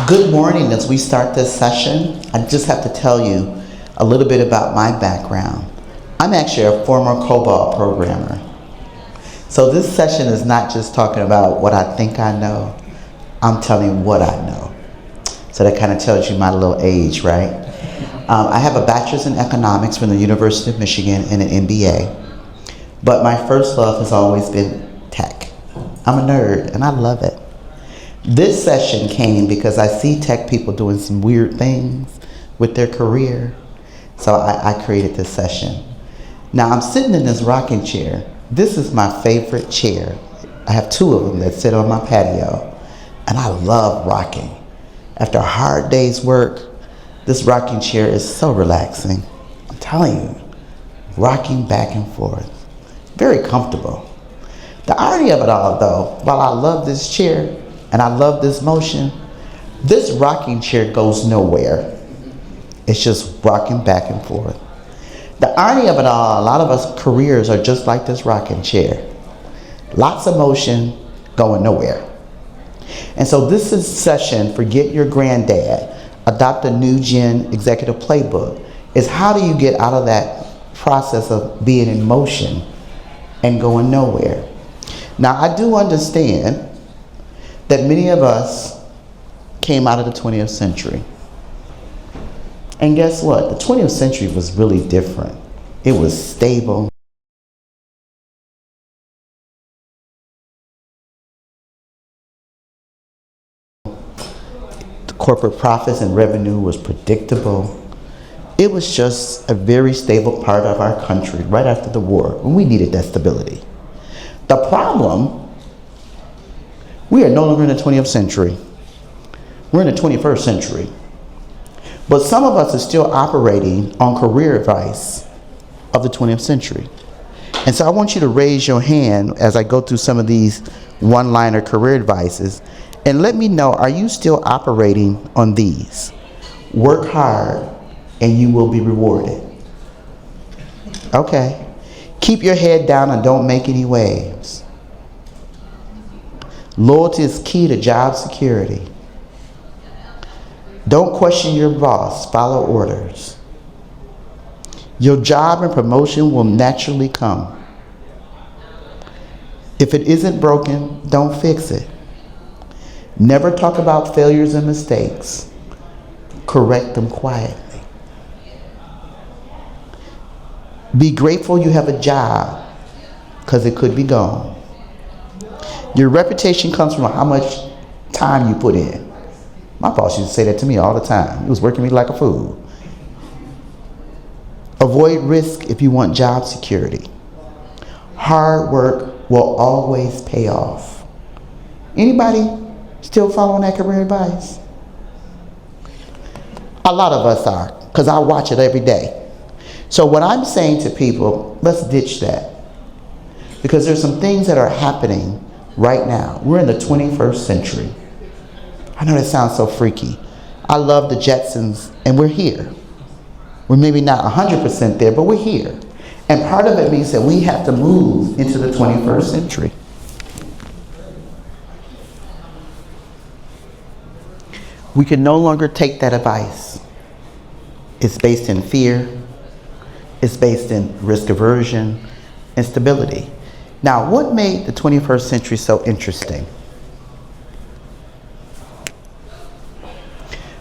Good morning. As we start this session, I just have to tell you a little bit about my background. I'm actually a former COBOL programmer. So this session is not just talking about what I think I know, I'm telling you what I know. So that kind of tells you my little age, right? I have a bachelor's in economics from the University of Michigan and an MBA. But my first love has always been tech. I'm a nerd and I love it. This session came because I see tech people doing some weird things with their career. So I created this session. Now I'm sitting in this rocking chair. This is my favorite chair. I have two of them that sit on my patio. And I love rocking. After a hard day's work, this rocking chair is so relaxing. I'm telling you, rocking back and forth. Very comfortable. The irony of it all though, while I love this chair and I love this motion, this rocking chair goes nowhere. It's just rocking back and forth. The irony of it all, a lot of us careers are just like this rocking chair. Lots of motion, going nowhere. And so this is session, Forget Your Granddad, Adopt a New Gen Executive Playbook, is how do you get out of that process of being in motion and going nowhere. Now I do understand that many of us came out of the 20th century. And guess what? The 20th century was really different. It was stable. The corporate profits and revenue was predictable. It was just a very stable part of our country right after the war, when we needed that stability. The problem, we are no longer in the 20th century. We're in the 21st century. But some of us are still operating on career advice of the 20th century. And so I want you to raise your hand as I go through some of these one-liner career advices and let me know, are you still operating on these? Work hard and you will be rewarded. Okay. Keep your head down and don't make any waves. Loyalty is key to job security. Don't question your boss, follow orders. Your job and promotion will naturally come. If it isn't broken, don't fix it. Never talk about failures and mistakes. Correct them quietly. Be grateful you have a job, because it could be gone. Your reputation comes from how much time you put in. My boss used to say that to me all the time. He was working me like a fool. Avoid risk if you want job security. Hard work will always pay off. Anybody still following that career advice? A lot of us are, because I watch it every day. So what I'm saying to people, let's ditch that. Because there's some things that are happening right now. We're in the 21st century. I know that sounds so freaky. I love the Jetsons, and we're here. We're maybe not 100% there, but we're here. And part of it means that we have to move into the 21st century. We can no longer take that advice. It's based in fear. It's based in risk aversion and stability. Now, what made the 21st century so interesting?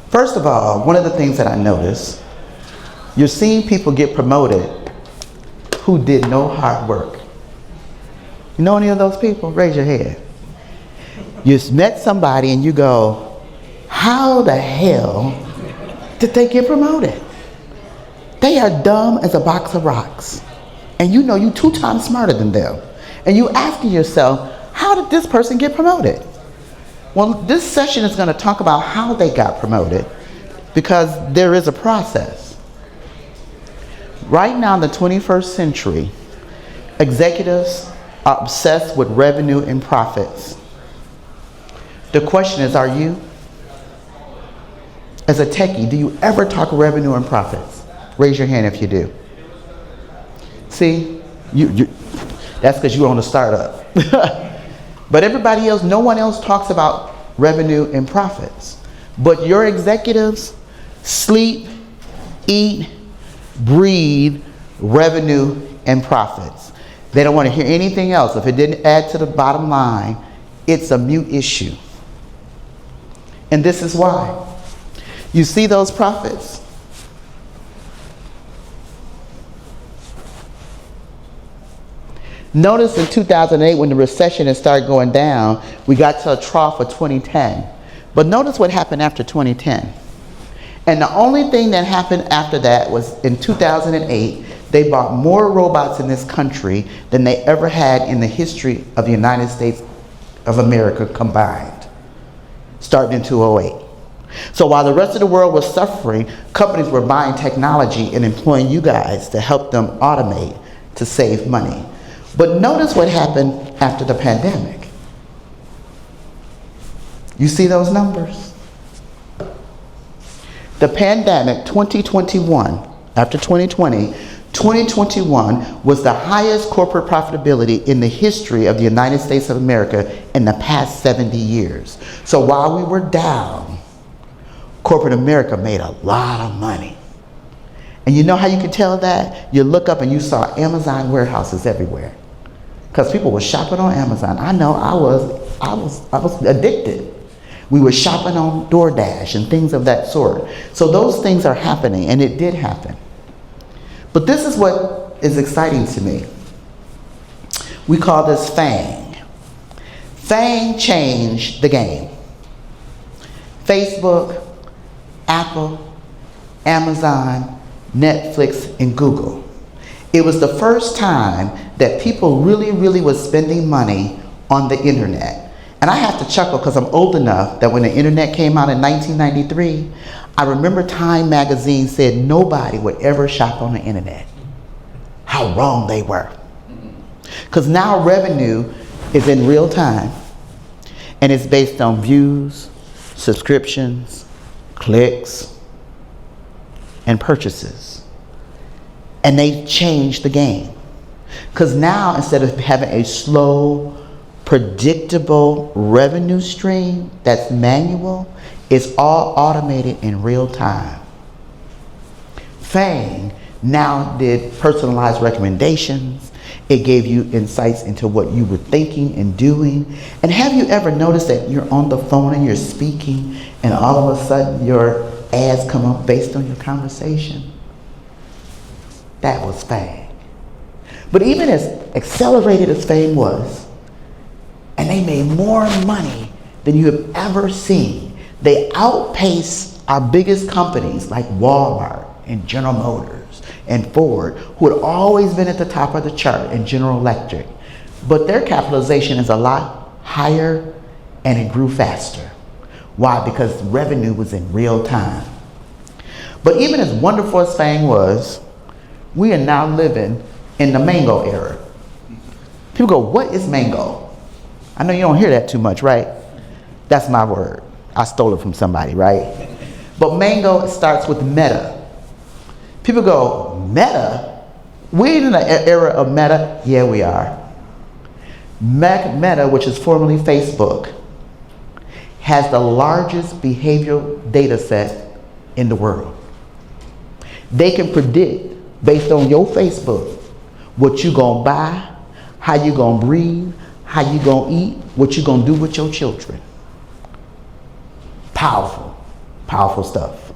First of all, one of the things that I noticed, you're seeing people get promoted who did no hard work. You know any of those people? Raise your hand. You met somebody and you go, how the hell did they get promoted? They are dumb as a box of rocks. And you know you 2 times smarter than them. And you asking yourself, how did this person get promoted? Well, this session is going to talk about how they got promoted, because there is a process. Right now in the 21st century, executives are obsessed with revenue and profits. The question is, are you? As a techie, do you ever talk revenue and profits? Raise your hand if you do. See, that's because you own a startup. But everybody else, no one else talks about revenue and profits. But your executives sleep, eat, breathe revenue and profits. They don't want to hear anything else. If it didn't add to the bottom line, it's a mute issue. And this is why. You see those profits? Notice in 2008 when the recession had started going down, we got to a trough of 2010. But notice what happened after 2010. And the only thing that happened after that was in 2008, they bought more robots in this country than they ever had in the history of the United States of America combined, starting in 2008. So while the rest of the world was suffering, companies were buying technology and employing you guys to help them automate to save money. But notice what happened after the pandemic. You see those numbers? The pandemic, 2021, after 2020, 2021 was the highest corporate profitability in the history of the United States of America in the past 70 years. So while we were down, corporate America made a lot of money. And you know how you can tell that? You look up and you saw Amazon warehouses everywhere. Because people were shopping on Amazon. I know I was addicted. We were shopping on DoorDash and things of that sort. So those things are happening, and it did happen. But this is what is exciting to me. We call this FANG. FANG changed the game. Facebook, Apple, Amazon, Netflix, and Google. It was the first time that people really was spending money on the internet. And I have to chuckle because I'm old enough that when the internet came out in 1993, I remember Time magazine said nobody would ever shop on the internet. How wrong they were. Because now revenue is in real time, and it's based on views, subscriptions, clicks, and purchases. And they changed the game. Because now, instead of having a slow, predictable revenue stream that's manual, it's all automated in real time. FANG now did personalized recommendations. It gave you insights into what you were thinking and doing. And have you ever noticed that you're on the phone and you're speaking and all of a sudden your ads come up based on your conversation? That was FANG. But even as accelerated as FANG was, and they made more money than you have ever seen, they outpaced our biggest companies like Walmart and General Motors and Ford, who had always been at the top of the chart, and General Electric. But their capitalization is a lot higher and it grew faster. Why? Because revenue was in real time. But even as wonderful as FANG was, we are now living in the mango era. People go, what is mango? I know you don't hear that too much, right? That's my word. I stole it from somebody, right? But mango starts with meta. People go, meta? We're in the era of meta? Yeah, we are. Meta, which is formerly Facebook, has the largest behavioral data set in the world. They can predict, based on your Facebook, what you gonna buy, how you gonna breathe, how you gonna eat, what you gonna do with your children. Powerful, powerful stuff.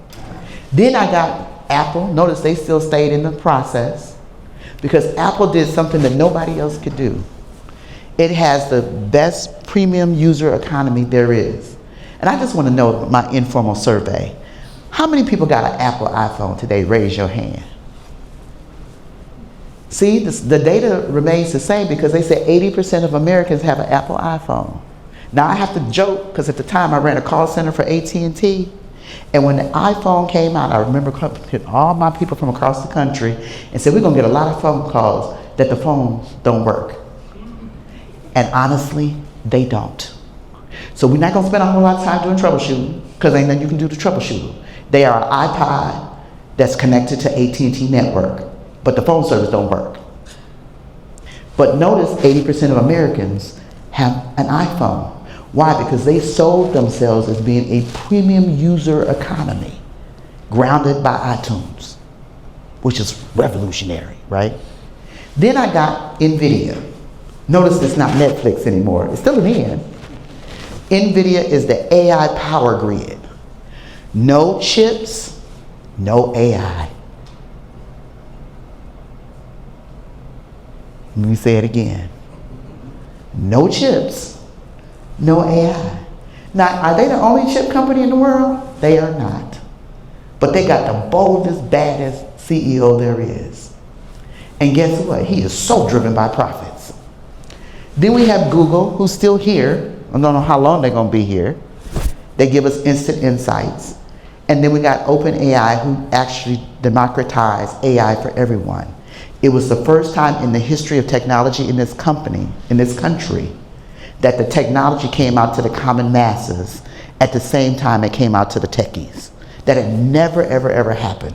Then I got Apple. Notice they still stayed in the process because Apple did something that nobody else could do. It has the best premium user economy there is. And I just want to know my informal survey. How many people got an Apple iPhone today? Raise your hand. See, the data remains the same because they say 80% of Americans have an Apple iPhone. Now I have to joke because at the time I ran a call center for AT&T, and when the iPhone came out, I remember all my people from across the country and said, we're gonna get a lot of phone calls that the phones don't work. And honestly, they don't. So we're not gonna spend a whole lot of time doing troubleshooting because ain't nothing you can do to troubleshoot. They are an iPod that's connected to AT&T network, but the phone service don't work. But notice 80% of Americans have an iPhone. Why? Because they sold themselves as being a premium user economy grounded by iTunes, which is revolutionary, right? Then I got NVIDIA. Notice it's not Netflix anymore. It's still an N. NVIDIA is the AI power grid. No chips, no AI. Let me say it again. No chips, no AI. Now, are they the only chip company in the world? They are not. But they got the boldest, baddest CEO there is. And guess what? He is so driven by profits. Then we have Google, who's still here. I don't know how long they're going to be here. They give us instant insights. And then we got OpenAI, who actually democratized AI for everyone. It was the first time in the history of technology in this country, that the technology came out to the common masses at the same time it came out to the techies. That had never, ever, ever happened.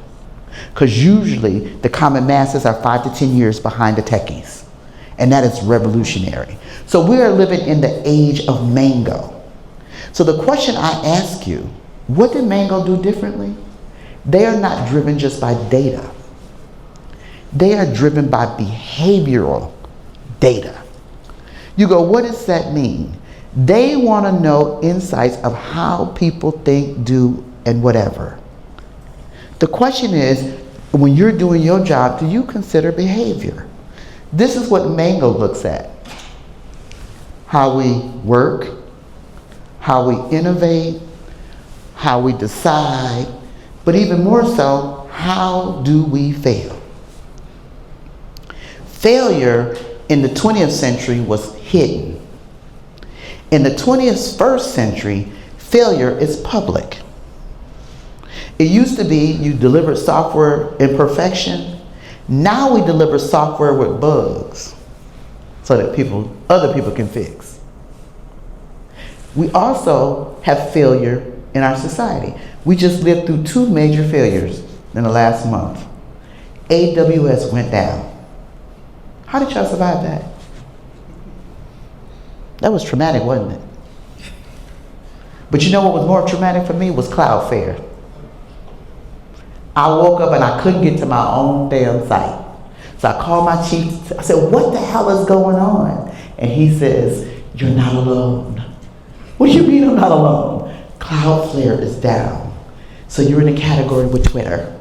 Because usually the common masses are 5 to 10 years behind the techies. And that is revolutionary. So we are living in the age of Mango. So the question I ask you, what did Mango do differently? They are not driven just by data. They are driven by behavioral data. You go, what does that mean? They want to know insights of how people think, do, and whatever. The question is, when you're doing your job, do you consider behavior? This is what Mango looks at. How we work, how we innovate, how we decide, but even more so, how do we fail? Failure in the 20th century was hidden. In the 21st century, failure is public. It used to be you delivered software in perfection. Now we deliver software with bugs so that other people can fix. We also have failure in our society. We just lived through 2 major failures in the last month. AWS went down. How did y'all survive that? That was traumatic, wasn't it? But you know what was more traumatic for me was Cloudflare. I woke up and I couldn't get to my own damn site. So I called my chief. I said, what the hell is going on? And he says, you're not alone. What do you mean I'm not alone? Cloudflare is down. So you're in a category with Twitter.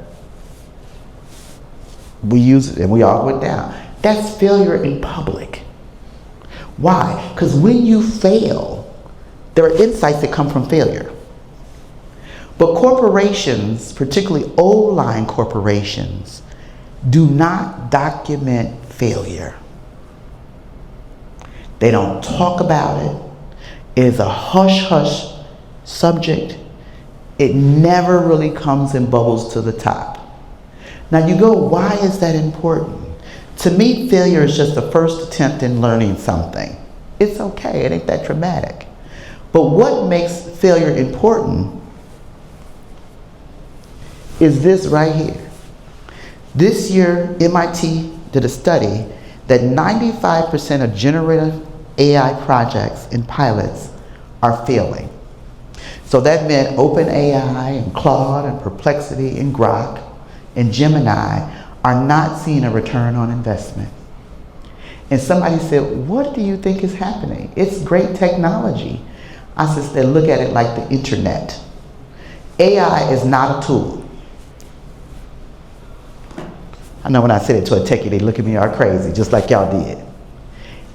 We use it and we all went down. That's failure in public. Why? Because when you fail, there are insights that come from failure. But corporations, particularly old-line corporations, do not document failure. They don't talk about it. It is a hush-hush subject. It never really comes and bubbles to the top. Now you go, why is that important? To me, failure is just the first attempt in learning something. It's okay, it ain't that traumatic. But what makes failure important is this right here. This year, MIT did a study that 95% of generative AI projects and pilots are failing. So that meant OpenAI and Claude and Perplexity and Grok and Gemini are not seeing a return on investment. And somebody said, what do you think is happening? It's great technology. I said, look at it like the internet. AI is not a tool. I know when I said it to a techie, they look at me all crazy, just like y'all did.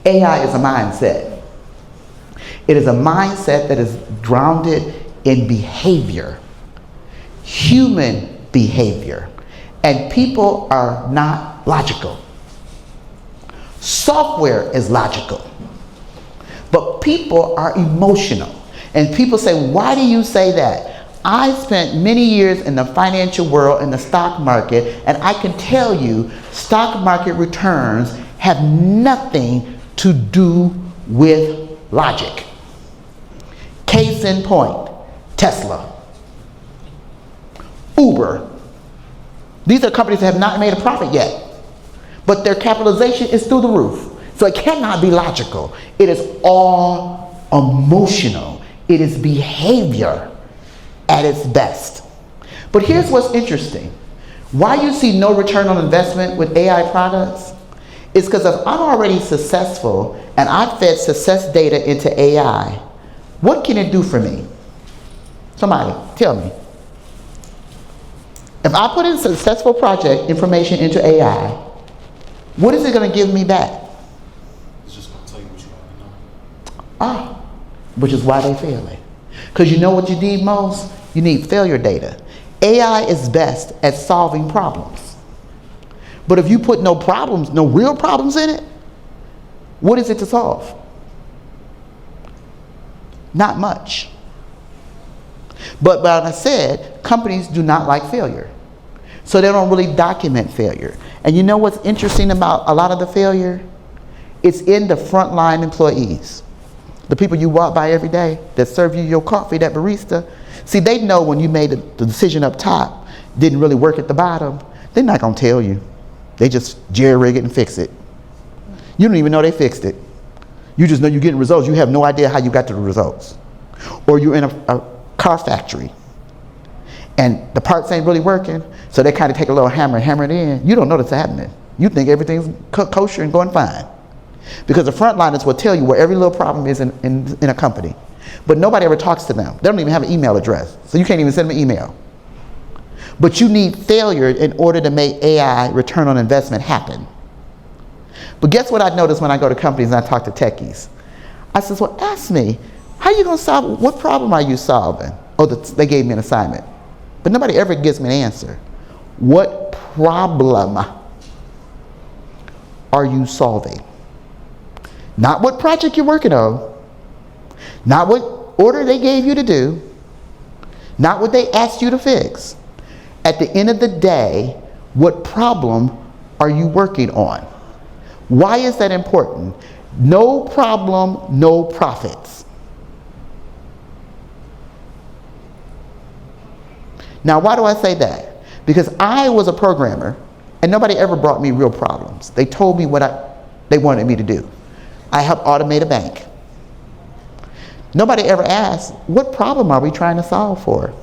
AI is a mindset. It is a mindset that is grounded in behavior, human behavior. And people are not logical. Software is logical. But people are emotional. And people say, why do you say that? I spent many years in the financial world, in the stock market, and I can tell you stock market returns have nothing to do with logic. Case in point, Tesla, Uber. These are companies that have not made a profit yet, but their capitalization is through the roof. So it cannot be logical. It is all emotional. It is behavior at its best. But here's what's interesting. Why you see no return on investment with AI products is because if I'm already successful and I fed success data into AI, what can it do for me? Somebody, tell me. If I put in successful project information into AI, what is it going to give me back? It's just going to tell you what you already know. Ah, which is why they fail it. Because you know what you need most? You need failure data. AI is best at solving problems. But if you put no problems, no real problems in it, what is it to solve? Not much. But like I said, companies do not like failure. So they don't really document failure. And you know what's interesting about a lot of the failure? It's in the frontline employees. The people you walk by every day that serve you your coffee, that barista. See, they know when you made the decision up top didn't really work at the bottom. They're not going to tell you. They just jerry-rig it and fix it. You don't even know they fixed it. You just know you're getting results. You have no idea how you got to the results. Or you're in a car factory and the parts ain't really working, so they kind of take a little hammer and hammer it in. You don't know that's happening. You think everything's kosher and going fine. Because the frontliners will tell you where every little problem is in a company. But nobody ever talks to them. They don't even have an email address, so you can't even send them an email. But you need failure in order to make AI return on investment happen. But guess what I notice when I go to companies and I talk to techies? I says, well, ask me, how are you going to solve, what problem are you solving? Oh, they gave me an assignment. But nobody ever gives me an answer. What problem are you solving? Not what project you're working on. Not what order they gave you to do. Not what they asked you to fix. At the end of the day, what problem are you working on? Why is that important? No problem, no profits. Now, why do I say that? Because I was a programmer and nobody ever brought me real problems. They told me what they wanted me to do. I helped automate a bank. Nobody ever asked, what problem are we trying to solve for?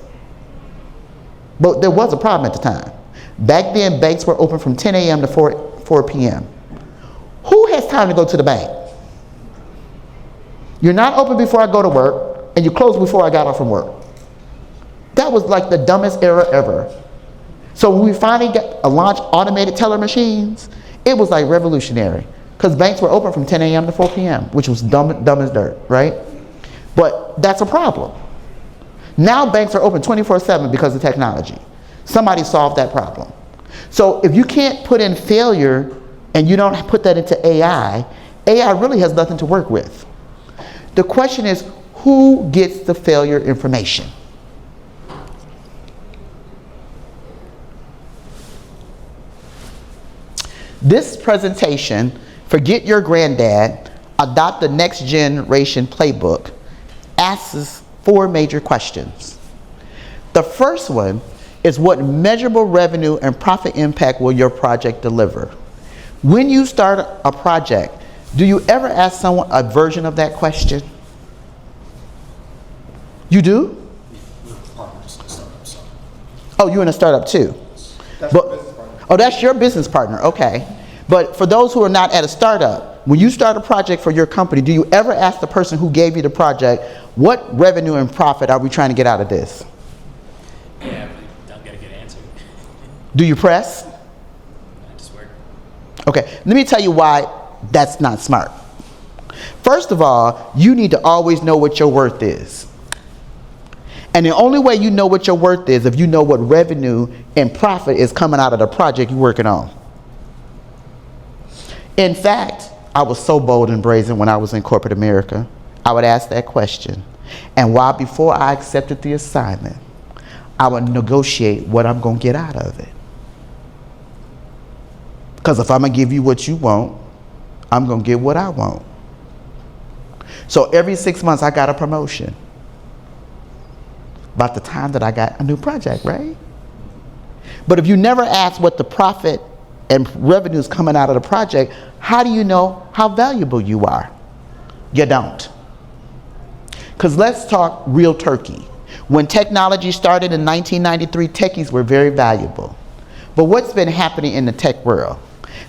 But there was a problem at the time. Back then, banks were open from 10 a.m. to 4 p.m. Who has time to go to the bank? You're not open before I go to work, and you close before I got off from work. That was like the dumbest era ever. So when we finally launched automated teller machines, it was like revolutionary. Because banks were open from 10 a.m. to 4 p.m., which was dumb as dirt, right? But that's a problem. Now banks are open 24/7 because of technology. Somebody solved that problem. So if you can't put in failure and you don't put that into AI, AI really has nothing to work with. The question is, who gets the failure information? This presentation, Forget Your Granddad, Adopt the Next Generation Playbook, asks 4 major questions. The first one is, what measurable revenue and profit impact will your project deliver? When you start a project, do you ever ask someone a version of that question? You do? We're partners in a startup, so. Oh, you're in a startup too? Oh, that's your business partner, okay. But for those who are not at a startup, when you start a project for your company, do you ever ask the person who gave you the project, what revenue and profit are we trying to get out of this? Yeah, but don't get a good answer. Do you press? I just work. Okay, let me tell you why that's not smart. First of all, you need to always know what your worth is. And the only way you know what your worth is if you know what revenue and profit is coming out of the project you're working on. In fact, I was so bold and brazen when I was in corporate America. I would ask that question. And while before I accepted the assignment, I would negotiate what I'm going to get out of it. Because if I'm going to give you what you want, I'm going to get what I want. So every 6 months, I got a promotion. About the time that I got a new project, right? But if you never ask what the profit and revenues coming out of the project, how do you know how valuable you are? You don't. Because let's talk real turkey. When technology started in 1993, techies were very valuable. But what's been happening in the tech world?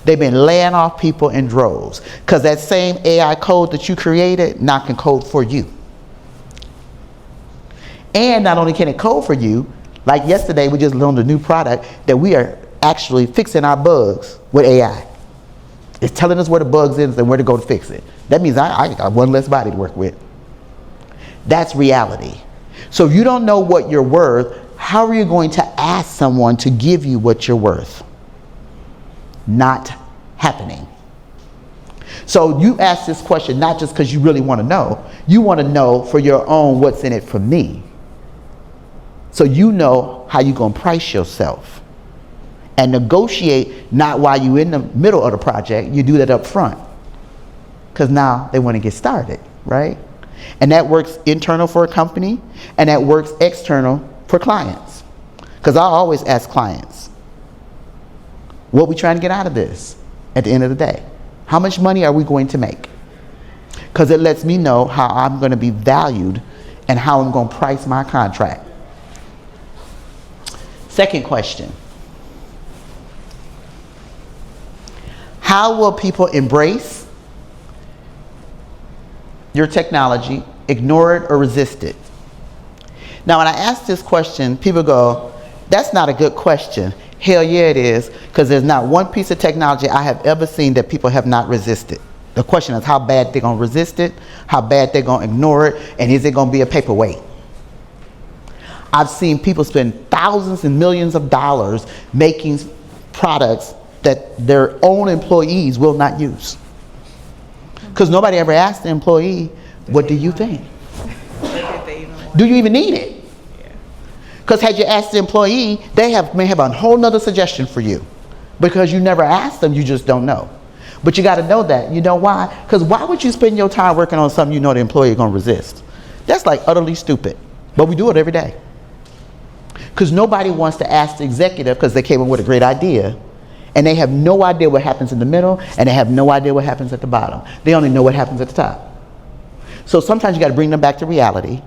They've been laying off people in droves. Because that same AI code that you created now can code for you. And not only can it code for you, like yesterday we just learned a new product that we are actually fixing our bugs with AI. It's telling us where the bugs is and where to go to fix it. That means I got one less body to work with. That's reality. So if you don't know what you're worth, how are you going to ask someone to give you what you're worth? Not happening. So you ask this question not just because you really want to know. You want to know for your own what's in it for me. So you know how you're going to price yourself. And negotiate not while you're in the middle of the project. You do that up front. Because now they want to get started, right? And that works internal for a company, and that works external for clients. Because I always ask clients, what are we trying to get out of this at the end of the day? How much money are we going to make? Because it lets me know how I'm going to be valued and how I'm going to price my contract. Second question. How will people embrace your technology, ignore it, or resist it? Now, when I ask this question, people go, that's not a good question. Hell yeah, it is, because there's not one piece of technology I have ever seen that people have not resisted. The question is how bad they're going to resist it, how bad they're going to ignore it, and is it going to be a paperweight? I've seen people spend thousands and millions of dollars making products that their own employees will not use. Because nobody ever asked the employee, what do you think? Do you even need it? Because had you asked the employee, they may have a whole nother suggestion for you. Because you never asked them, you just don't know. But you got to know that. You know why? Because why would you spend your time working on something you know the employee is going to resist? That's like utterly stupid. But we do it every day. Because nobody wants to ask the executive because they came up with a great idea. And they have no idea what happens in the middle, and they have no idea what happens at the bottom. They only know what happens at the top. So sometimes you got to bring them back to reality.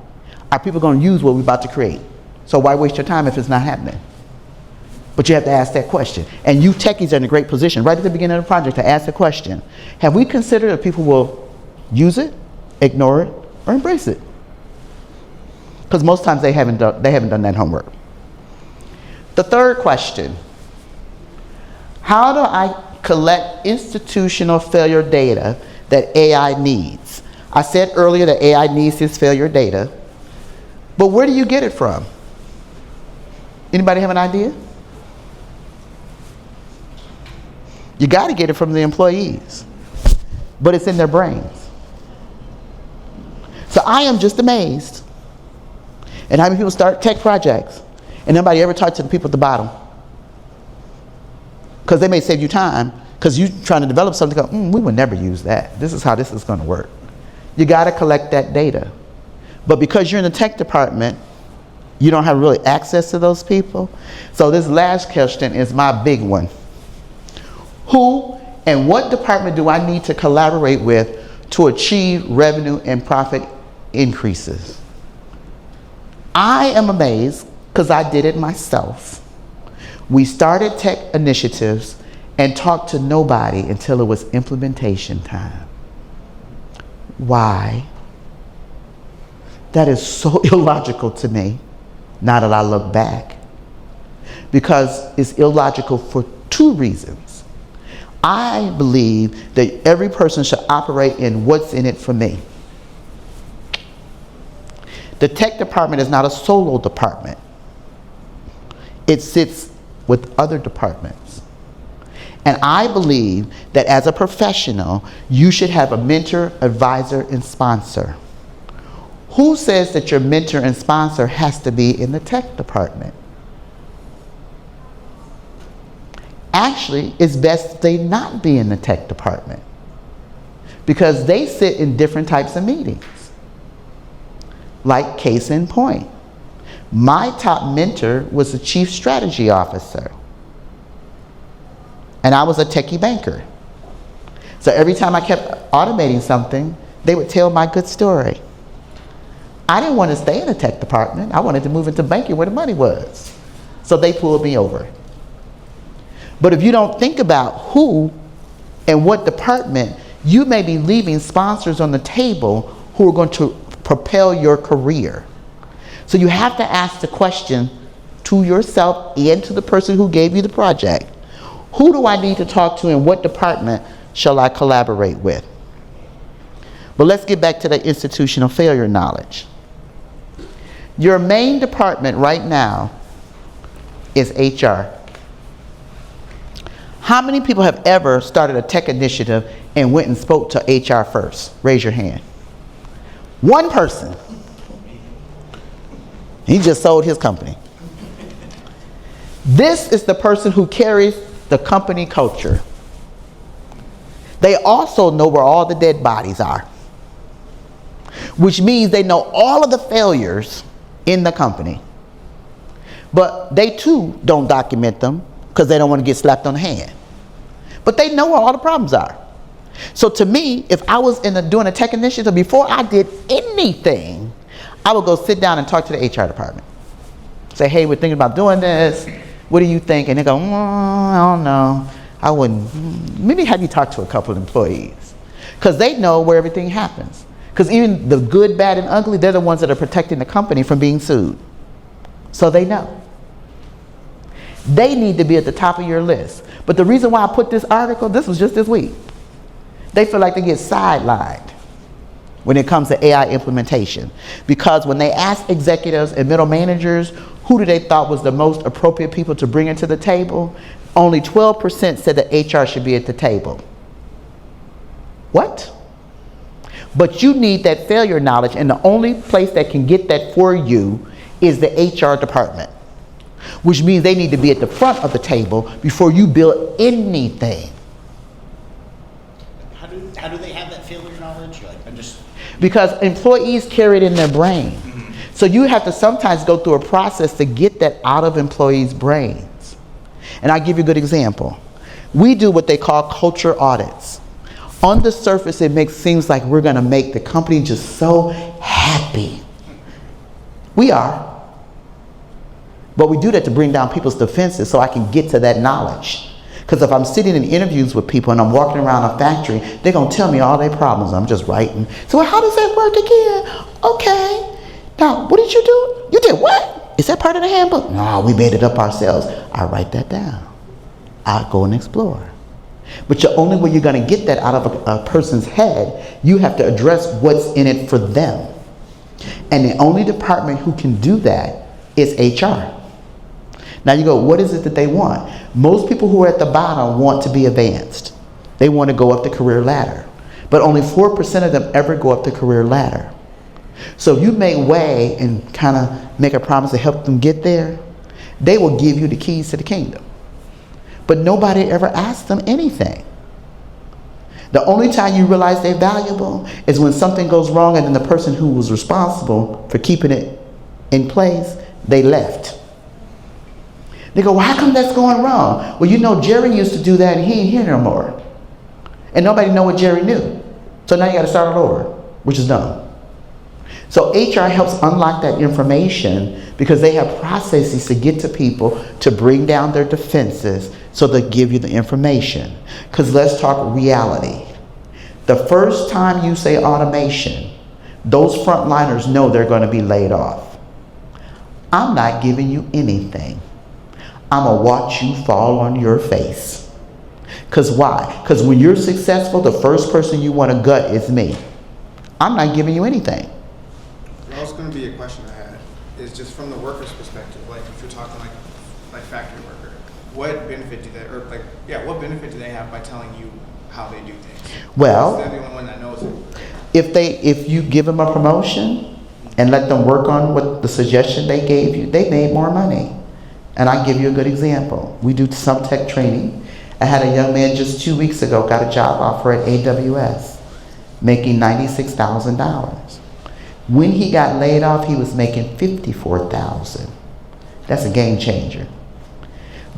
Are people going to use what we're about to create? So why waste your time if it's not happening? But you have to ask that question. And you techies are in a great position right at the beginning of the project to ask the question. Have we considered if people will use it, ignore it, or embrace it? Because most times they haven't done that homework. The third question. How do I collect institutional failure data that AI needs? I said earlier that AI needs this failure data, but where do you get it from? Anybody have an idea? You got to get it from the employees, but it's in their brains. So I am just amazed at how many people start tech projects and nobody ever talks to the people at the bottom. Because they may save you time, because you're trying to develop something, go, we would never use that. This is how this is going to work. You got to collect that data. But because you're in the tech department, you don't have really access to those people. So this last question is my big one. Who and what department do I need to collaborate with to achieve revenue and profit increases? I am amazed because I did it myself. We started tech initiatives and talked to nobody until it was implementation time. Why? That is so illogical to me, now that I look back. Because it's illogical for two reasons. I believe that every person should operate in what's in it for me. The tech department is not a solo department. It sits with other departments. And I believe that as a professional, you should have a mentor, advisor, and sponsor. Who says that your mentor and sponsor has to be in the tech department? Actually, it's best that they not be in the tech department, because they sit in different types of meetings. Like case in point, my top mentor was the chief strategy officer, and I was a techie banker. So every time I kept automating something, they would tell my good story. I didn't want to stay in the tech department. I wanted to move into banking where the money was. So they pulled me over. But if you don't think about who and what department, you may be leaving sponsors on the table who are going to propel your career. So you have to ask the question to yourself and to the person who gave you the project. Who do I need to talk to and what department shall I collaborate with? But let's get back to the institutional failure knowledge. Your main department right now is HR. How many people have ever started a tech initiative and went and spoke to HR first? Raise your hand. One person. He just sold his company. This is the person who carries the company culture. They also know where all the dead bodies are, which means they know all of the failures in the company. But they too don't document them because they don't want to get slapped on the hand. But they know where all the problems are. So to me, if I was doing a tech initiative, before I did anything, I would go sit down and talk to the HR department. Say, hey, we're thinking about doing this. What do you think? And they go, I don't know. I wouldn't. Maybe have you talk to a couple of employees. Because they know where everything happens. Because even the good, bad, and ugly, they're the ones that are protecting the company from being sued. So they know. They need to be at the top of your list. But the reason why I put this article, this was just this week. They feel like they get sidelined when it comes to AI implementation. Because when they ask executives and middle managers who do they thought was the most appropriate people to bring into the table, only 12% said that HR should be at the table. What? But you need that failure knowledge, and the only place that can get that for you is the HR department, which means they need to be at the front of the table before you build anything. How do they have that failure knowledge? Because employees carry it in their brain. So you have to sometimes go through a process to get that out of employees' brains. And I'll give you a good example. We do what they call culture audits. On the surface, it seems like we're going to make the company just so happy. We are. But we do that to bring down people's defenses so I can get to that knowledge. Because if I'm sitting in interviews with people and I'm walking around a factory, they're going to tell me all their problems. I'm just writing. So how does that work again? Okay. Now, what did you do? You did what? Is that part of the handbook? No, we made it up ourselves. I write that down. I'll go and explore. But the only way you're going to get that out of a person's head, you have to address what's in it for them. And the only department who can do that is HR. Now you go, what is it that they want? Most people who are at the bottom want to be advanced. They want to go up the career ladder. But only 4% of them ever go up the career ladder. So if you make way and kind of make a promise to help them get there, they will give you the keys to the kingdom. But nobody ever asks them anything. The only time you realize they're valuable is when something goes wrong and then the person who was responsible for keeping it in place, they left. They go, well, how come that's going wrong? Well, you know, Jerry used to do that and he ain't here no more. And nobody know what Jerry knew. So now you got to start all over, which is dumb. So HR helps unlock that information because they have processes to get to people to bring down their defenses so they give you the information. Because let's talk reality. The first time you say automation, those frontliners know they're going to be laid off. I'm not giving you anything. I'm going to watch you fall on your face. Because why? Because when you're successful, the first person you want to gut is me. I'm not giving you anything. That was going to be a question I had, is just from the worker's perspective, like if you're talking like factory worker, what benefit do what benefit do they have by telling you how they do things? Well, they're the only one that knows it. If you give them a promotion and let them work on what the suggestion they gave you, they made more money. And I'll give you a good example. We do some tech training. I had a young man just 2 weeks ago got a job offer at AWS, making $96,000. When he got laid off, he was making $54,000. That's a game changer.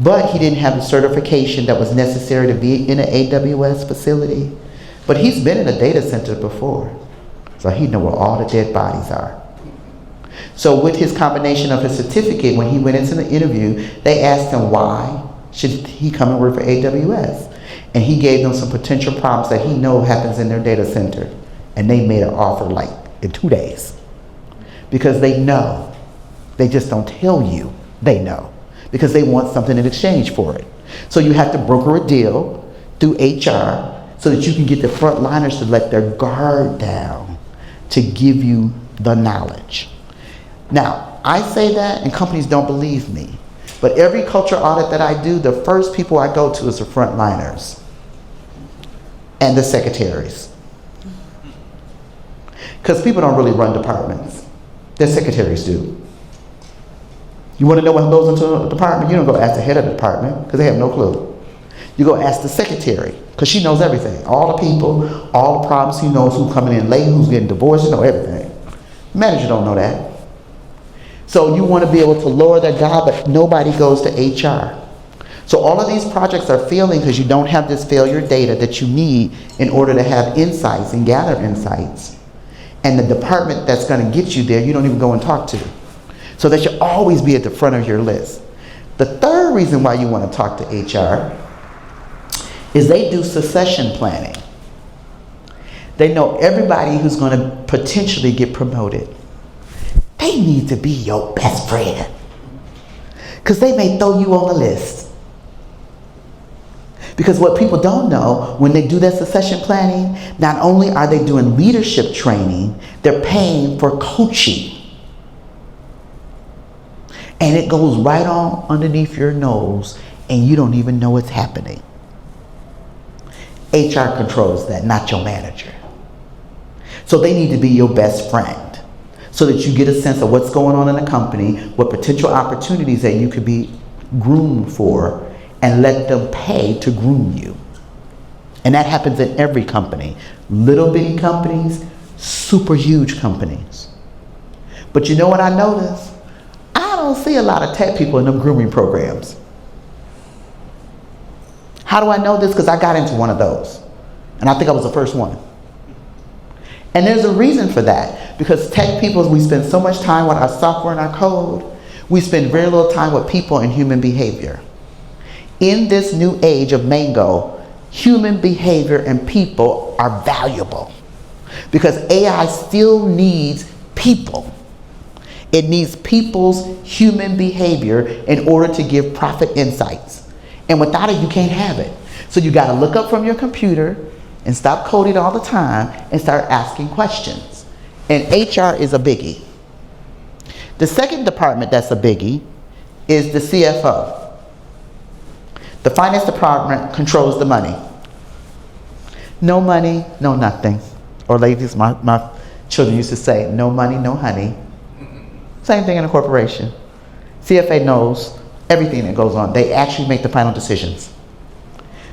But he didn't have the certification that was necessary to be in an AWS facility. But he's been in a data center before, so he knows where all the dead bodies are. So with his combination of his certificate, when he went into the interview, they asked him why should he come and work for AWS. And he gave them some potential problems that he know happens in their data center. And they made an offer like in 2 days. Because they know. They just don't tell you they know. Because they want something in exchange for it. So you have to broker a deal through HR so that you can get the frontliners to let their guard down to give you the knowledge. Now, I say that and companies don't believe me. But every culture audit that I do, the first people I go to is the frontliners and the secretaries. Because people don't really run departments. Their secretaries do. You want to know what goes into a department? You don't go ask the head of the department because they have no clue. You go ask the secretary because she knows everything. All the people, all the problems. She knows who's coming in late, who's getting divorced, she knows everything. Manager don't know that. So you want to be able to lower their guard, but nobody goes to HR. So all of these projects are failing because you don't have this failure data that you need in order to have insights and gather insights. And the department that's going to get you there, you don't even go and talk to. So that should always be at the front of your list. The third reason why you want to talk to HR is they do succession planning. They know everybody who's going to potentially get promoted. They need to be your best friend. Because they may throw you on the list. Because what people don't know, when they do that succession planning, not only are they doing leadership training, they're paying for coaching. And it goes right on underneath your nose, and you don't even know it's happening. HR controls that, not your manager. So they need to be your best friend so that you get a sense of what's going on in the company, what potential opportunities that you could be groomed for, and let them pay to groom you. And that happens in every company. Little bitty companies, super huge companies. But you know what I noticed? I don't see a lot of tech people in them grooming programs. How do I know this? Because I got into one of those. And I think I was the first one. And there's a reason for that. Because tech people, we spend so much time with our software and our code, we spend very little time with people and human behavior. In this new age of Mango, human behavior and people are valuable. Because AI still needs people. It needs people's human behavior in order to give profit insights. And without it, you can't have it. So you got to look up from your computer and stop coding all the time and start asking questions. And HR is a biggie. The second department that's a biggie is the CFO. The finance department controls the money. No money, no nothing. Or ladies, my children used to say, no money, no honey. Same thing in a corporation. CFA knows everything that goes on. They actually make the final decisions.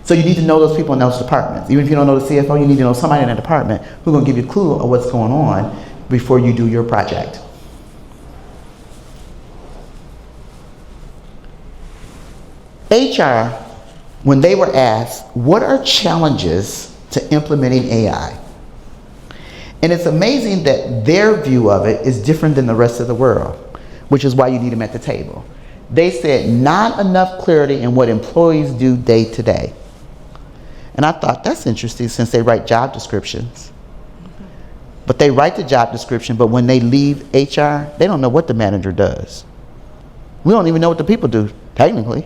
So you need to know those people in those departments. Even if you don't know the CFO, you need to know somebody in that department who's going to give you a clue of what's going on before you do your project. HR, when they were asked, what are challenges to implementing AI? And it's amazing that their view of it is different than the rest of the world, which is why you need them at the table. They said not enough clarity in what employees do day to day. And I thought that's interesting since they write job descriptions. But they write the job description, but when they leave HR, they don't know what the manager does. We don't even know what the people do, technically.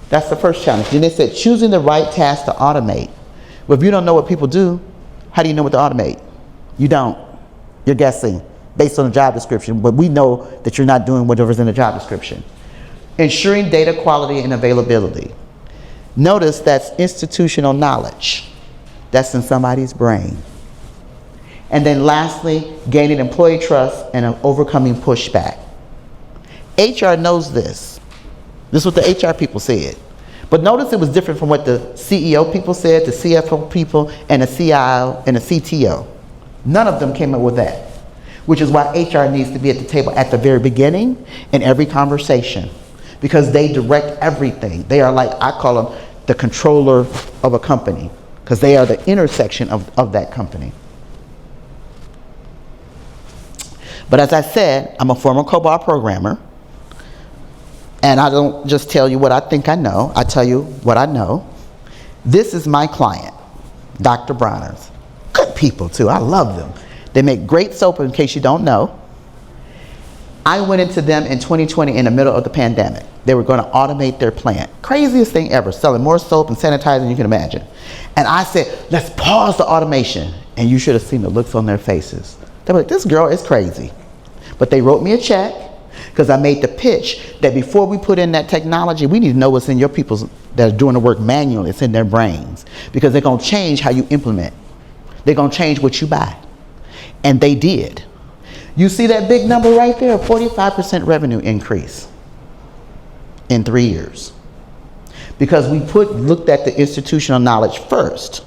That's the first challenge. Then they said choosing the right task to automate. Well, if you don't know what people do, how do you know what to automate? You don't. You're guessing based on the job description, but we know that you're not doing whatever's in the job description. Ensuring data quality and availability. Notice that's institutional knowledge. That's in somebody's brain. And then lastly, gaining employee trust and overcoming pushback. HR knows this. This is what the HR people said. But notice it was different from what the CEO people said, the CFO people, and the CIO and the CTO. None of them came up with that, which is why HR needs to be at the table at the very beginning in every conversation, because they direct everything. They are like, I call them the controller of a company, because they are the intersection of that company. But as I said, I'm a former COBOL programmer. And I don't just tell you what I think I know. I tell you what I know. This is my client, Dr. Bronner's. Good people, too. I love them. They make great soap, in case you don't know. I went into them in 2020 in the middle of the pandemic. They were going to automate their plant. Craziest thing ever, selling more soap and sanitizer than you can imagine. And I said, let's pause the automation. And you should have seen the looks on their faces. They were like, this girl is crazy. But they wrote me a check because I made the pitch that before we put in that technology, we need to know what's in your people's that are doing the work manually. It's in their brains. Because they're going to change how you implement. They're going to change what you buy. And they did. You see that big number right there, 45% revenue increase in 3 years. Because we looked at the institutional knowledge first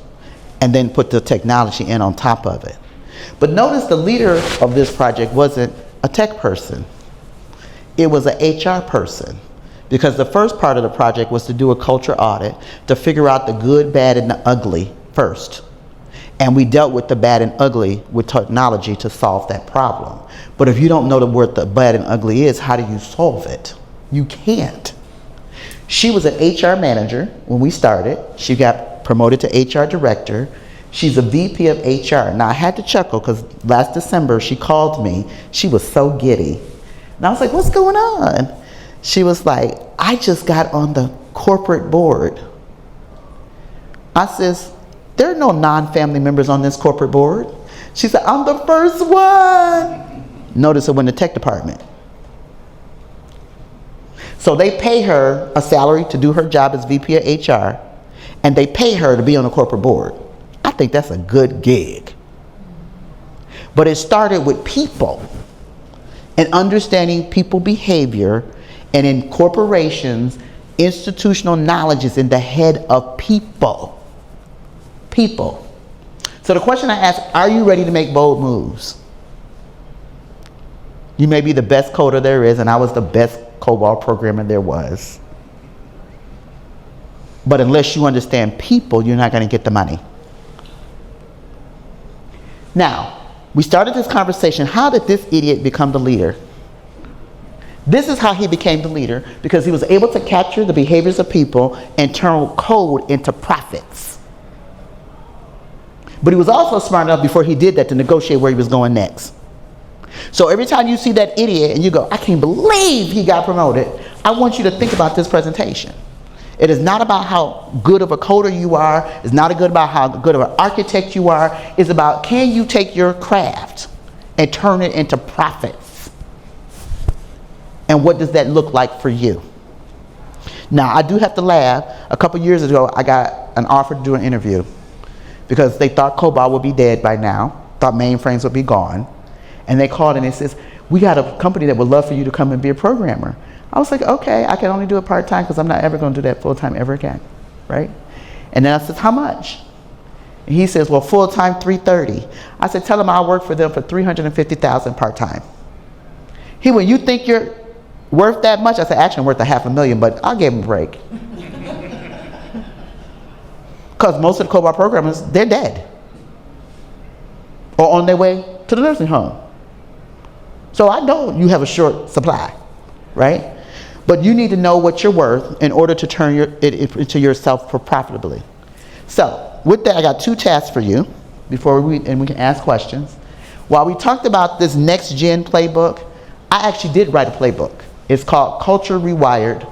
and then put the technology in on top of it. But notice the leader of this project wasn't a tech person. It was an HR person. Because the first part of the project was to do a culture audit to figure out the good, bad, and the ugly first. And we dealt with the bad and ugly with technology to solve that problem. But if you don't know what the bad and ugly is, how do you solve it? You can't. She was an HR manager when we started. She got promoted to HR director. She's a VP of HR. Now I had to chuckle because last December she called me. She was so giddy. And I was like, what's going on? She was like, I just got on the corporate board. I says, there are no non-family members on this corporate board. She said, I'm the first one. Notice it went in the tech department. So they pay her a salary to do her job as VP of HR, and they pay her to be on the corporate board. I think that's a good gig. But it started with people and understanding people behavior, and in corporations, institutional knowledge is in the head of people. People. So the question I ask, are you ready to make bold moves? You may be the best coder there is, and I was the best COBOL programmer there was. But unless you understand people, you're not going to get the money. Now, we started this conversation, how did this idiot become the leader? This is how he became the leader, because he was able to capture the behaviors of people and turn code into profits. But he was also smart enough before he did that to negotiate where he was going next. So every time you see that idiot and you go, I can't believe he got promoted, I want you to think about this presentation. It is not about how good of a coder you are. It's not good about how good of an architect you are. It's about, can you take your craft and turn it into profits? And what does that look like for you? Now, I do have to laugh. A couple years ago, I got an offer to do an interview because they thought COBOL would be dead by now, thought mainframes would be gone. And they called and they says, we got a company that would love for you to come and be a programmer. I was like, okay, I can only do it part-time because I'm not ever going to do that full-time ever again, right? And then I said, how much? And he says, well, full-time, $330. I said, tell him I'll work for them for $350,000 part-time. He went, you think you're worth that much? I said, actually, I'm worth $500,000, but I'll give him a break. Because most of the COBOL programmers, they're dead. Or on their way to the nursing home. So I know you have a short supply, right? But you need to know what you're worth in order to turn it into yourself profitably. So with that, I got 2 tasks for you before we can ask questions. While we talked about this next gen playbook, I actually did write a playbook. It's called Culture Rewired,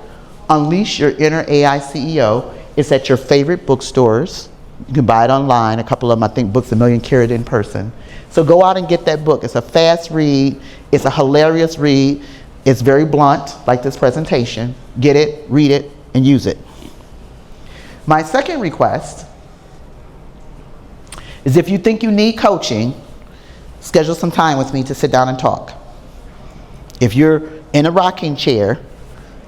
Unleash Your Inner AI CEO. It's at your favorite bookstores. You can buy it online. A couple of them, I think, Books A Million carry it in person. So go out and get that book. It's a fast read. It's a hilarious read. It's very blunt, like this presentation. Get it, read it, and use it. My second request is if you think you need coaching, schedule some time with me to sit down and talk. If you're in a rocking chair,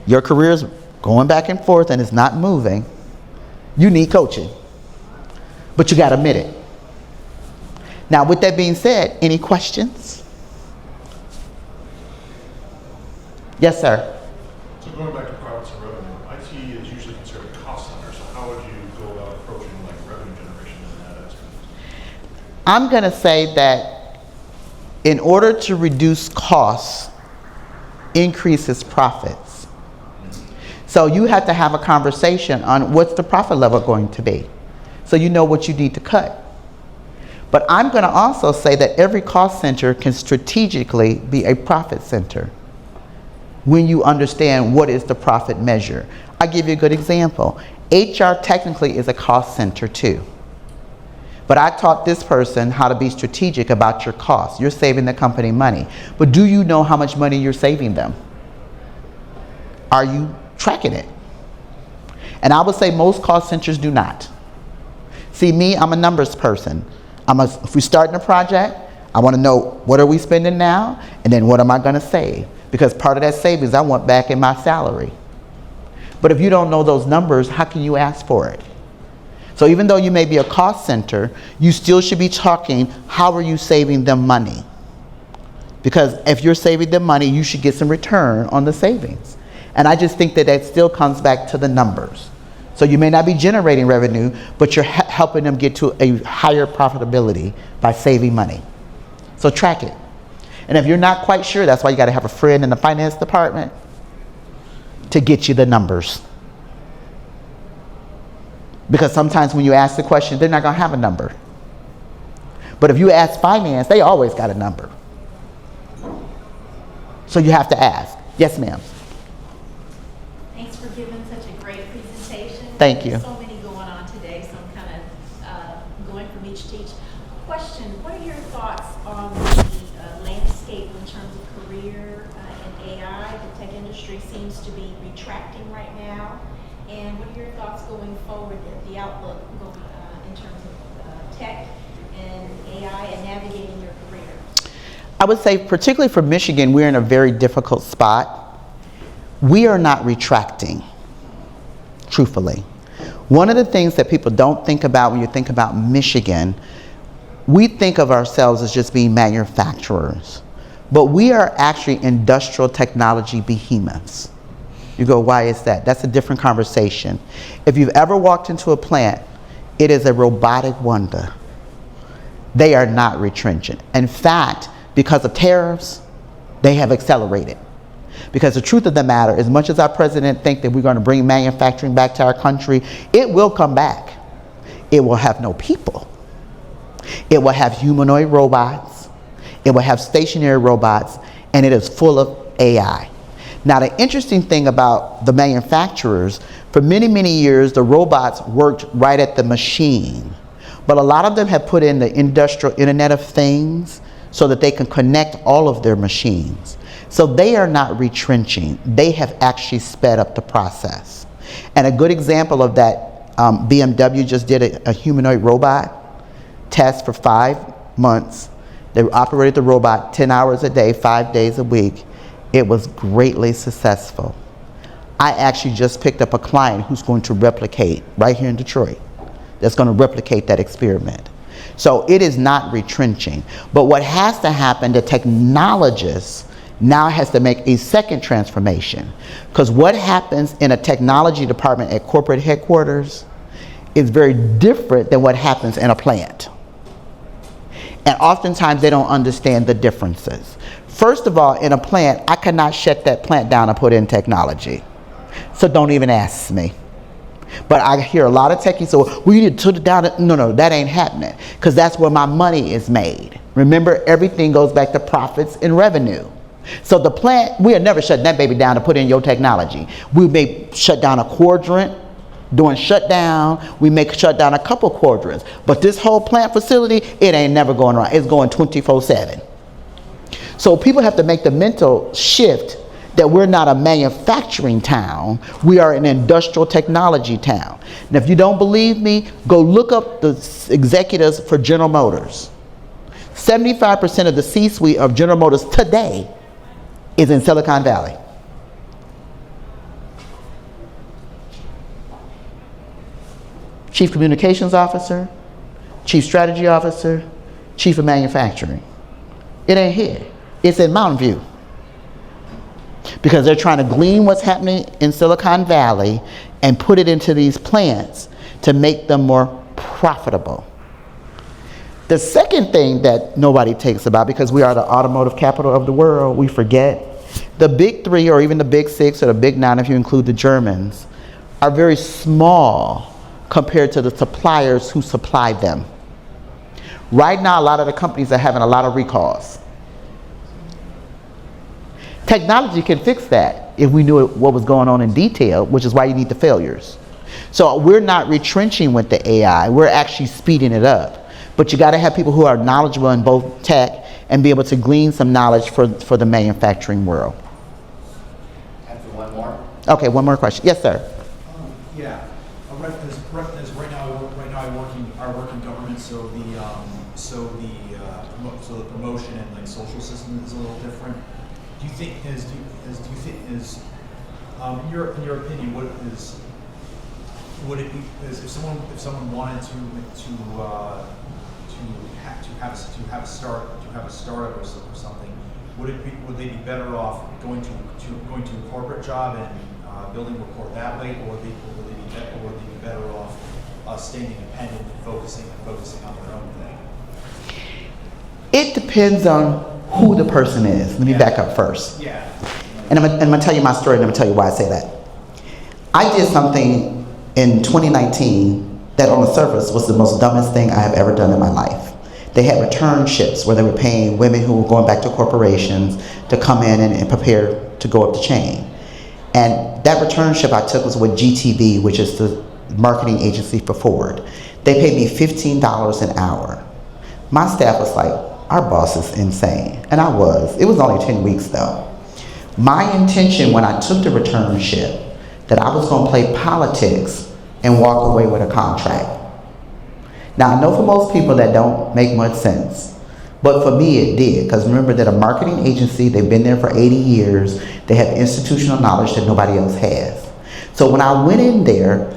your career is going back and forth and it's not moving, you need coaching. But you got to admit it. Now, with that being said, any questions? Yes, sir. So going back to profits and revenue, IT is usually considered a cost center. So how would you go about approaching like revenue generation in that aspect? I'm going to say that in order to reduce costs, increases profits. So you have to have a conversation on what's the profit level going to be, so you know what you need to cut. But I'm going to also say that every cost center can strategically be a profit center when you understand what is the profit measure. I'll give you a good example. HR technically is a cost center too. But I taught this person how to be strategic about your costs. You're saving the company money. But do you know how much money you're saving them? Are you tracking it? And I would say most cost centers do not. See, me, I'm a numbers person. If we start in a project, I want to know what are we spending now, and then what am I going to save? Because part of that savings I want back in my salary. But if you don't know those numbers, how can you ask for it? So even though you may be a cost center, you still should be talking, how are you saving them money? Because if you're saving them money, you should get some return on the savings. And I just think that that still comes back to the numbers. So you may not be generating revenue, but you're helping them get to a higher profitability by saving money. So track it. And if you're not quite sure, that's why you got to have a friend in the finance department to get you the numbers. Because sometimes when you ask the question, they're not going to have a number. But if you ask finance, they always got a number. So you have to ask. Yes, ma'am. Thanks for giving such a great presentation. Thank you. There's so many going on today, so I'm kind of going from each to each. Question, what are your thoughts on the landscape in terms of career in AI? The tech industry seems to be retracting right now. And what are your thoughts going forward, the outlook going, in terms of tech and AI and navigating your career? I would say, particularly for Michigan, we're in a very difficult spot. We are not retracting, truthfully. One of the things that people don't think about when you think about Michigan, we think of ourselves as just being manufacturers. But we are actually industrial technology behemoths. You go, why is that? That's a different conversation. If you've ever walked into a plant, it is a robotic wonder. They are not retrenching. In fact, because of tariffs, they have accelerated. Because the truth of the matter, as much as our president thinks that we're going to bring manufacturing back to our country, it will come back. It will have no people. It will have humanoid robots. It will have stationary robots, and it is full of AI. Now, the interesting thing about the manufacturers, for many, many years, the robots worked right at the machine. But a lot of them have put in the industrial Internet of Things so that they can connect all of their machines. So they are not retrenching. They have actually sped up the process. And a good example of that, BMW just did a humanoid robot test for 5 months. They operated the robot 10 hours a day, 5 days a week. It was greatly successful. I actually just picked up a client who's going to replicate right here in Detroit. That's going to replicate that experiment. So it is not retrenching. But what has to happen, the technologist now has to make a second transformation. Because what happens in a technology department at corporate headquarters is very different than what happens in a plant. And oftentimes they don't understand the differences. First of all, in a plant, I cannot shut that plant down and put in technology. So don't even ask me. But I hear a lot of techies say, well, we need to shut it down. No, that ain't happening. Because that's where my money is made. Remember, everything goes back to profits and revenue. So the plant, we are never shutting that baby down to put in your technology. We may shut down a quadrant. During shutdown, we may shut down a couple quadrants. But this whole plant facility, it ain't never going around. It's going 24/7. So people have to make the mental shift that we're not a manufacturing town, we are an industrial technology town. And if you don't believe me, go look up the executives for General Motors. 75% of the C-suite of General Motors today is in Silicon Valley. Chief Communications Officer, Chief Strategy Officer, Chief of Manufacturing. It ain't here. It's in Mountain View. Because they're trying to glean what's happening in Silicon Valley and put it into these plants to make them more profitable. The second thing that nobody takes about, because we are the automotive capital of the world, we forget, the big three or even the big six or the big nine, if you include the Germans, are very small compared to the suppliers who supply them. Right now, a lot of the companies are having a lot of recalls. Technology can fix that if we knew what was going on in detail, which is why you need the failures. So we're not retrenching with the AI, we're actually speeding it up. But you gotta have people who are knowledgeable in both tech and be able to glean some knowledge for the manufacturing world. And for one more? Okay, one more question. Yes, sir. Yeah, as right now I work in government, so the promotion and like social system is a little different. Do you think in your opinion, would it be if someone wanted to have a startup or something, would they be better off going to a corporate job and building rapport that way, or would they be better off staying independent and focusing on their own thing? It depends on who the person is. Let me back up first. Yeah. And I'm gonna tell you my story, and I'm gonna tell you why I say that. I did something in 2019 that on the surface was the most dumbest thing I have ever done in my life. They had return ships where they were paying women who were going back to corporations to come in and prepare to go up the chain. And that return ship I took was with GTB, which is the marketing agency for Ford. They paid me $15 an hour. My staff was like, our boss is insane. And I was. It was only 10 weeks though. My intention when I took the return ship, that I was gonna play politics and walk away with a contract. Now I know for most people that don't make much sense, but for me it did, because remember that a marketing agency, they've been there for 80 years, they have institutional knowledge that nobody else has. So when I went in there,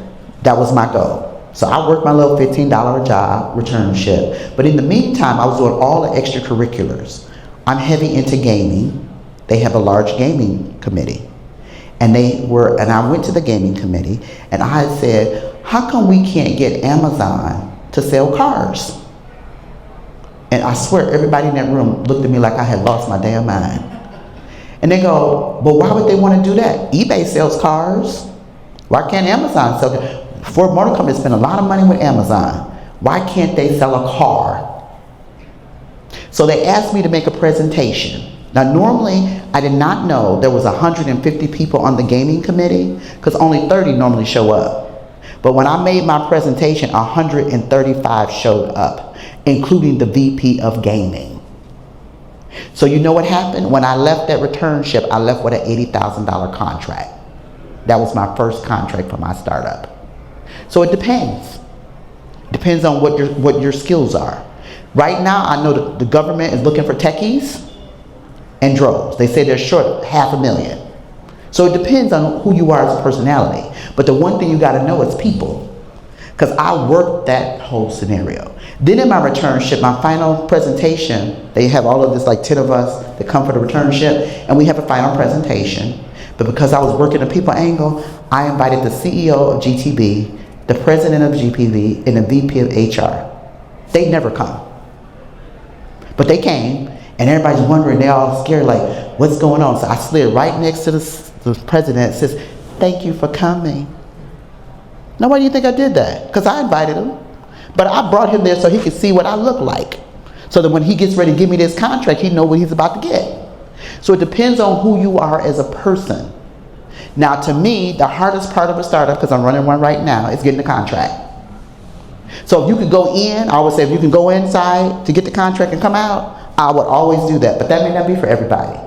that was my goal. So I worked my little $15 job, return ship, but in the meantime I was doing all the extracurriculars. I'm heavy into gaming. They have a large gaming committee. And I went to the gaming committee and I had said, how come we can't get Amazon to sell cars? And I swear everybody in that room looked at me like I had lost my damn mind. And they go, but why would they want to do that? eBay sells cars. Why can't Amazon sell cars? Ford Motor Company spend a lot of money with Amazon. Why can't they sell a car? So they asked me to make a presentation. Now normally, I did not know there was 150 people on the gaming committee, because only 30 normally show up. But when I made my presentation, 135 showed up, including the VP of gaming. So you know what happened? When I left that return ship, I left with an $80,000 contract. That was my first contract for my startup. So it depends. Depends on what your skills are. Right now, I know that the government is looking for techies and droves. They say they're short 500,000. So it depends on who you are as a personality. But the one thing you gotta know is people. Because I worked that whole scenario. Then in my return ship, my final presentation, they have all of this, like 10 of us that come for the return ship, and we have a final presentation. But because I was working the people angle, I invited the CEO of GTB, the president of GPV, and the VP of HR. They never come. But they came, and everybody's wondering, they're all scared, like, what's going on? So I slid right next to the president and says, thank you for coming. Now why do you think I did that? Because I invited him. But I brought him there so he could see what I look like. So that when he gets ready to give me this contract, he know what he's about to get. So it depends on who you are as a person. Now to me, the hardest part of a startup, because I'm running one right now, is getting the contract. So if you could go in, I always say if you can go inside to get the contract and come out, I would always do that. But that may not be for everybody.